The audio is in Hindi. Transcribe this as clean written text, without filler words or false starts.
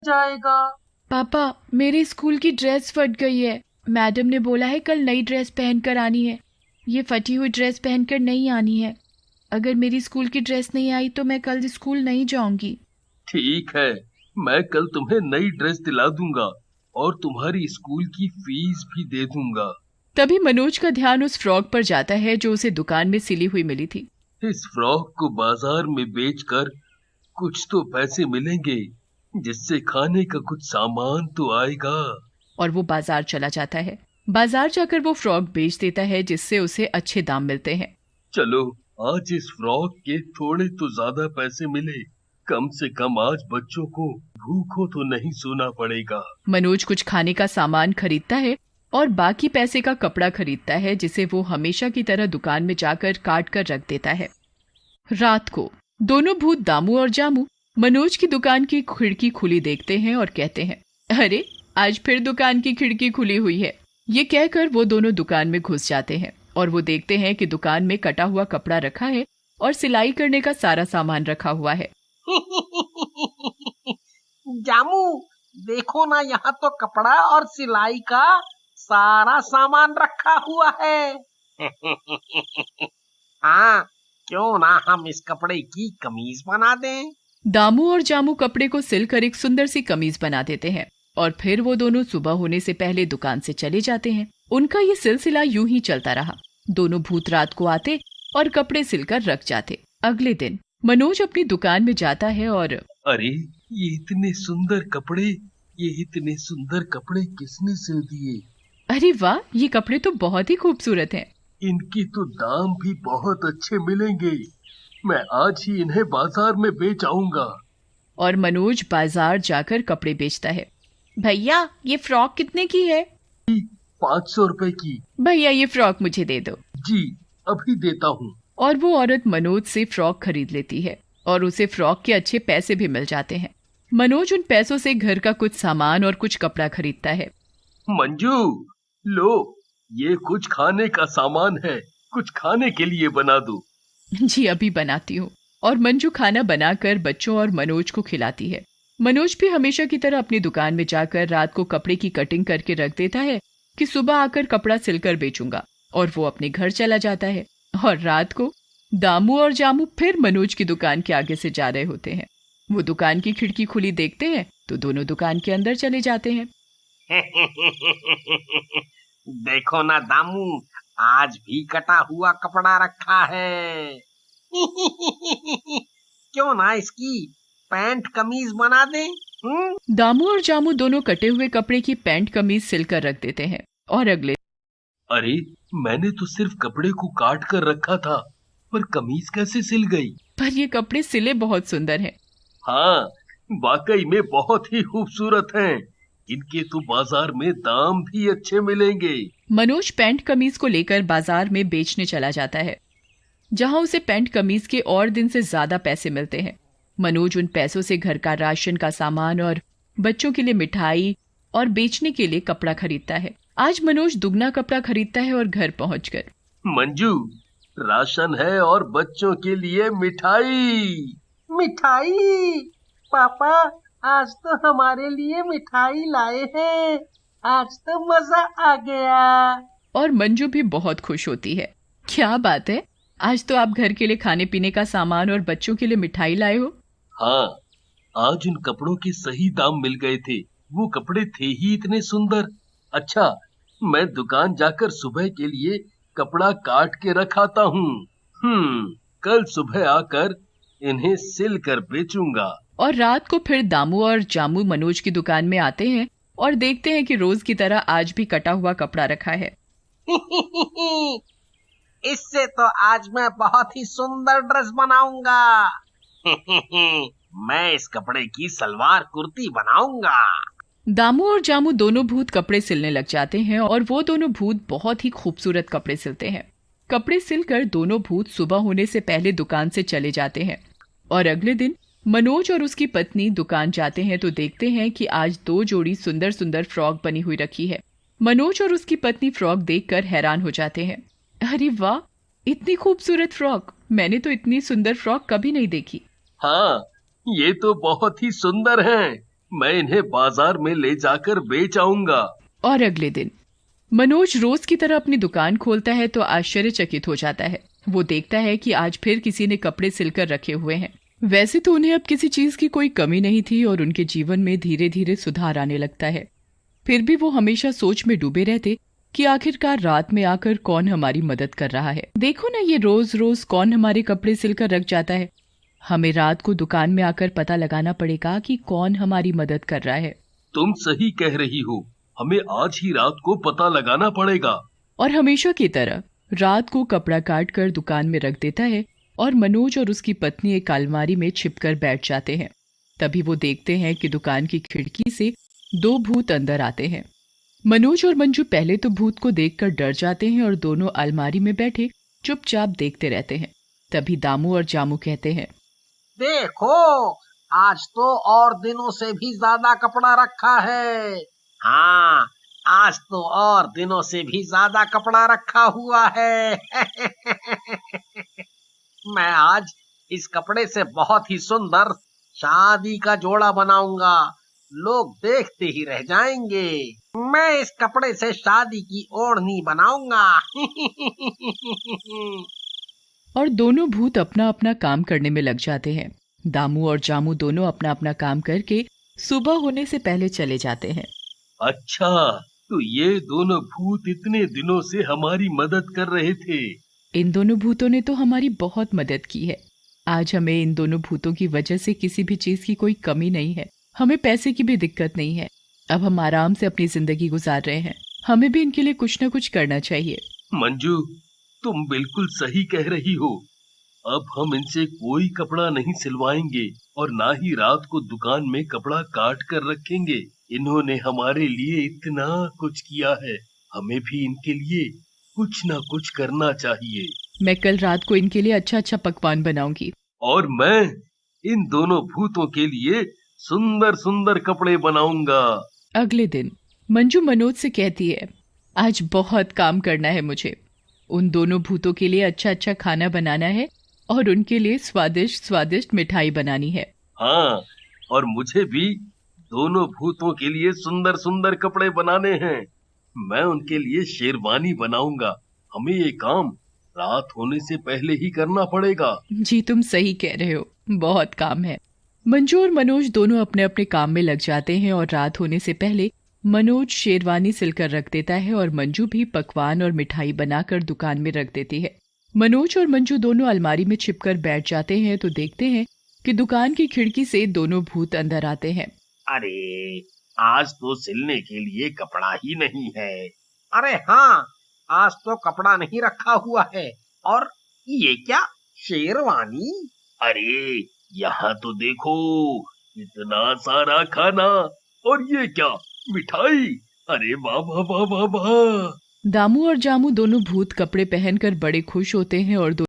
जाएगा। पापा, मेरे स्कूल की ड्रेस फट गई है। मैडम ने बोला है कल नई ड्रेस पहनकर आनी है। ये फटी हुई ड्रेस पहनकर नहीं आनी है। अगर मेरी स्कूल की ड्रेस नहीं आई तो मैं कल स्कूल नहीं जाऊंगी। ठीक है, मैं कल तुम्हें नई ड्रेस दिला दूंगा और तुम्हारी स्कूल की फीस भी दे दूंगा। तभी मनोज का ध्यान उस फ्रॉक पर जाता है जो उसे दुकान में सिली हुई मिली थी। इस फ्रॉक को बाजार में बेचकर कुछ तो पैसे मिलेंगे, जिससे खाने का कुछ सामान तो आएगा। और वो बाजार चला जाता है। बाजार जाकर वो फ्रॉक बेच देता है जिससे उसे अच्छे दाम मिलते हैं। चलो, आज इस फ्रॉक के थोड़े तो ज्यादा पैसे मिले, कम से कम आज बच्चों को भूखों तो नहीं सोना पड़ेगा। मनोज कुछ खाने का सामान खरीदता है और बाकी पैसे का कपड़ा खरीदता है जिसे वो हमेशा की तरह दुकान में जाकर काट कर रख देता है। रात को दोनों भूत दामू और जामू मनोज की दुकान की खिड़की खुली देखते हैं और कहते हैं, अरे आज फिर दुकान की खिड़की खुली हुई है। ये कहकर वो दोनों दुकान में घुस जाते हैं और वो देखते हैं कि दुकान में कटा हुआ कपड़ा रखा है और सिलाई करने का सारा सामान रखा हुआ है। जामू, देखो ना, यहाँ तो कपड़ा और सिलाई का सारा सामान रखा हुआ है। हाँ, क्यों ना हम इस कपड़े की कमीज बना दें। दामू और जामू कपड़े को सिलकर एक सुंदर सी कमीज बना देते हैं और फिर वो दोनों सुबह होने से पहले दुकान से चले जाते हैं। उनका ये सिलसिला यूं ही चलता रहा। दोनों भूत रात को आते और कपड़े सिलकर रख जाते। अगले दिन मनोज अपनी दुकान में जाता है और अरे, ये इतने सुंदर कपड़े, ये इतने सुंदर कपड़े किसने सिल दिए? अरे वाह, ये कपड़े तो बहुत ही खूबसूरत हैं। इनके तो दाम भी बहुत अच्छे मिलेंगे। मैं आज ही इन्हें बाजार में बेच आऊंगा। और मनोज बाजार जाकर कपड़े बेचता है। भैया, ये फ्रॉक कितने की है? 500 रुपए की। भैया, ये फ्रॉक मुझे दे दो। जी, अभी देता हूँ। और वो औरत मनोज से फ्रॉक खरीद लेती है और उसे फ्रॉक के अच्छे पैसे भी मिल जाते हैं। मनोज उन पैसों से घर का कुछ सामान और कुछ कपड़ा खरीदता है। मंजू, लो, ये कुछ खाने का सामान है, कुछ खाने के लिए बना दो। जी, अभी बनाती हूँ। और मंजू खाना बनाकर बच्चों और मनोज को खिलाती है। मनोज भी हमेशा की तरह अपनी दुकान में जाकर रात को कपड़े की कटिंग करके रख देता है कि सुबह आकर कपड़ा सिलकर बेचूंगा, और वो अपने घर चला जाता है। और रात को दामू और जामू फिर मनोज की दुकान के आगे से जा रहे होते हैं। वो दुकान की खिड़की खुली देखते हैं तो दोनों दुकान के अंदर चले जाते हैं। देखो ना दामू, आज भी कटा हुआ कपड़ा रखा है। क्यों ना इसकी पैंट कमीज बना दें? दामू और जामू दोनों कटे हुए कपड़े की पैंट कमीज सिलकर रख देते हैं। और अरे, मैंने तो सिर्फ कपड़े को काट कर रखा था, पर कमीज कैसे सिल गई? पर ये कपड़े सिले बहुत सुंदर हैं। हाँ, वाकई में बहुत ही खूबसूरत हैं। इनके तो बाजार में दाम भी अच्छे मिलेंगे। मनोज पैंट कमीज को लेकर बाजार में बेचने चला जाता है, जहां उसे पैंट कमीज के और दिन से ज्यादा पैसे मिलते हैं। मनोज उन पैसों से घर का राशन का सामान और बच्चों के लिए मिठाई और बेचने के लिए कपड़ा खरीदता है। आज मनोज दुगना कपड़ा खरीदता है और घर पहुंचकर, मंजू, राशन है और बच्चों के लिए मिठाई। मिठाई? पापा, आज तो हमारे लिए मिठाई लाए हैं। आज तो मजा आ गया। और मंजू भी बहुत खुश होती है। क्या बात है, आज तो आप घर के लिए खाने पीने का सामान और बच्चों के लिए मिठाई लाए हो। हाँ, आज उन कपड़ों के सही दाम मिल गए थे। वो कपड़े थे ही इतने सुंदर। अच्छा, मैं दुकान जाकर सुबह के लिए कपड़ा काट के रखाता हूँ। कल सुबह आकर इन्हें सिल कर बेचूंगा। और रात को फिर दामू और जामू मनोज की दुकान में आते हैं और देखते हैं कि रोज की तरह आज भी कटा हुआ कपड़ा रखा है। इससे तो आज मैं बहुत ही सुंदर ड्रेस बनाऊंगा। मैं इस कपड़े की सलवार कुर्ती बनाऊंगा। दामू और जामू दोनों भूत कपड़े सिलने लग जाते हैं और वो दोनों भूत बहुत ही खूबसूरत कपड़े सिलते हैं। कपड़े सिलकर दोनों भूत सुबह होने से पहले दुकान से चले जाते हैं। और अगले दिन मनोज और उसकी पत्नी दुकान जाते हैं तो देखते हैं कि आज 2 जोड़ी सुंदर सुंदर फ्रॉक बनी हुई रखी है। मनोज और उसकी पत्नी फ्रॉक देखकर हैरान हो जाते हैं। अरे वाह, इतनी खूबसूरत फ्रॉक! मैंने तो इतनी सुंदर फ्रॉक कभी नहीं देखी। हाँ, ये तो बहुत ही सुंदर हैं। मैं इन्हें बाजार में ले जाकर बेच आऊंगा। और अगले दिन मनोज रोज की तरह अपनी दुकान खोलता है तो आश्चर्यचकित हो जाता है। वो देखता है कि आज फिर किसी ने कपड़े सिलकर रखे हुए हैं। वैसे तो उन्हें अब किसी चीज की कोई कमी नहीं थी और उनके जीवन में धीरे धीरे सुधार आने लगता है। फिर भी वो हमेशा सोच में डूबे रहते कि आखिरकार रात में आकर कौन हमारी मदद कर रहा है। देखो ना, ये रोज रोज कौन हमारे कपड़े सिलकर रख जाता है। हमें रात को दुकान में आकर पता लगाना पड़ेगा कि कौन हमारी मदद कर रहा है। तुम सही कह रही हो, हमें आज ही रात को पता लगाना पड़ेगा। और हमेशा की तरह रात को कपड़ा काट कर दुकान में रख देता है और मनोज और उसकी पत्नी एक अलमारी में छिपकर बैठ जाते हैं। तभी वो देखते हैं कि दुकान की खिड़की से दो भूत अंदर आते हैं। मनोज और मंजू पहले तो भूत को देखकर डर जाते हैं और दोनों अलमारी में बैठे चुपचाप देखते रहते हैं। तभी दामू और जामू कहते हैं, देखो, आज तो और दिनों से भी ज्यादा कपड़ा रखा है। हाँ, आज तो और दिनों से भी ज्यादा कपड़ा रखा हुआ है। मैं आज इस कपड़े से बहुत ही सुंदर शादी का जोड़ा बनाऊंगा। लोग देखते ही रह जाएंगे। मैं इस कपड़े से शादी की ओढ़नी बनाऊंगा। और दोनों भूत अपना अपना काम करने में लग जाते हैं। दामू और जामू दोनों अपना अपना काम करके सुबह होने से पहले चले जाते हैं। अच्छा, तो ये दोनों भूत इतने दिनों से हमारी मदद कर रहे थे। इन दोनों भूतों ने तो हमारी बहुत मदद की है। आज हमें इन दोनों भूतों की वजह से किसी भी चीज की कोई कमी नहीं है। हमें पैसे की भी दिक्कत नहीं है। अब हम आराम से अपनी जिंदगी गुजार रहे हैं। हमें भी इनके लिए कुछ न कुछ करना चाहिए। मंजू, तुम बिल्कुल सही कह रही हो। अब हम इनसे कोई कपड़ा नहीं सिलवाएंगे और ना ही रात को दुकान में कपड़ा काट कर रखेंगे। इन्होंने हमारे लिए इतना कुछ किया है, हमें भी इनके लिए कुछ ना कुछ करना चाहिए। मैं कल रात को इनके लिए अच्छा अच्छा पकवान बनाऊंगी। और मैं इन दोनों भूतों के लिए सुंदर सुंदर कपड़े बनाऊंगा। अगले दिन मंजू मनोज से कहती है, आज बहुत काम करना है मुझे। उन दोनों भूतों के लिए अच्छा अच्छा खाना बनाना है और उनके लिए स्वादिष्ट स्वादिष्ट मिठाई बनानी है। हाँ, और मुझे भी दोनों भूतों के लिए सुंदर सुंदर कपड़े बनाने हैं। मैं उनके लिए शेरवानी बनाऊंगा। हमें ये काम रात होने से पहले ही करना पड़ेगा। जी, तुम सही कह रहे हो, बहुत काम है। मंजू और मनोज दोनों अपने अपने काम में लग जाते हैं और रात होने से पहले मनोज शेरवानी सिलकर रख देता है और मंजू भी पकवान और मिठाई बनाकर दुकान में रख देती है। मनोज और मंजू दोनों अलमारी में छिपकर बैठ जाते हैं तो देखते हैं कि दुकान की खिड़की से दोनों भूत अंदर आते हैं। अरे, आज तो सिलने के लिए कपड़ा ही नहीं है। अरे हाँ, आज तो कपड़ा नहीं रखा हुआ है। और ये क्या, शेरवानी? अरे, यहाँ तो देखो, इतना सारा खाना। और ये क्या, मिठाई। अरे वाह वाह वाह वाह वाह। दामू और जामू दोनों भूत कपड़े पहनकर बड़े खुश होते हैं और